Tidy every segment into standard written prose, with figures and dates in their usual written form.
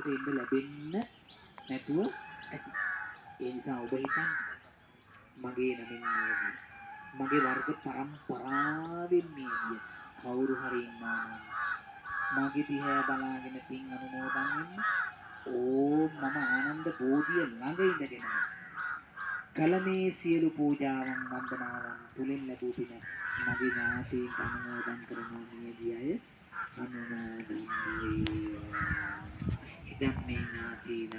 අපිට ඉන්න ලැබෙන්න නැතුව ඇති. ඒ නිසා ඔබ හිතන්න මගේ නමින් මියගිය මගේ වර්ග පරම්පරාවෙන් මියගිය කවුරු හරි ඉන්නවා නම් මගේ දිහා බලාගෙන පින් අනුමෝදන් වෙන්න. ඕම් මම ආනන්ද බෝධිය ළඟ ඉඳගෙන කල මේ සියලු පූජාවන් වන්දනාවන් තුලින් ලැබූ පින මගේ ඥාතීන් අනුමෝදන් කරනවා මියගිය අය අනුමෝදන් වේවා. ඉදම් මේ ඥාතීනං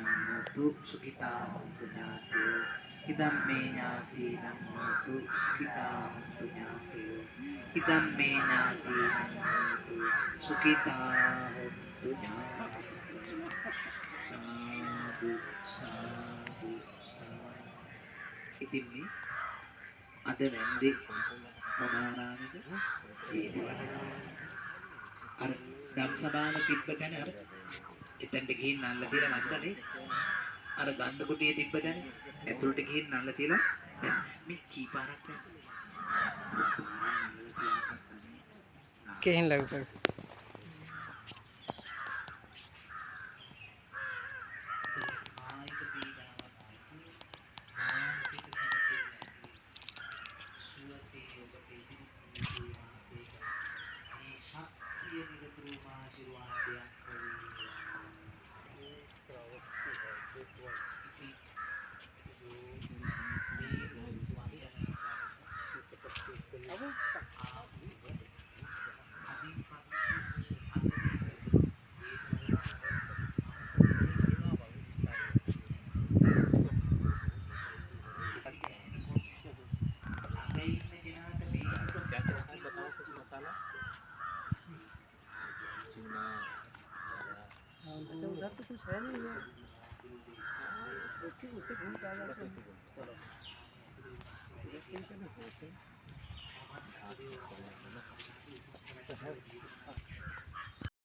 හෝතු සුඛිතා හොන්තු ඥාතයෝ ඉදම් මේ ඥාතීනං හෝතු සුඛිතා හොන්තු ඥාතයෝ ඉදම් මේ ඥාතීනං හෝතු සුඛිතා හොන්තු ඥාතයෝ සාදු සාදු ඉතින් මේ අද වැන්දේ මොනාරාමේද අර ගම් සභාව තිබ්බ තැන අර එතනට ගිහින් නල්ල තියලා නැන්දනේ අර ගන්ධ කුටියේ තිබ්බ තැන ඇතුළට ගිහින් නල්ල තියලා මේ කී පාරක් කේන් ලඟ ආයක පීඩාවක් නැති මානසික සැනසෙල්ල ඇති සුවසේ ඔබට ඉදිරි ජීවිතේ මේ ශක්තිය නිරතුරුව ආශිර්වාදයක් अच्छा उधर तो कुछ है नहीं है उससे घूम के आ जाते हैं चलो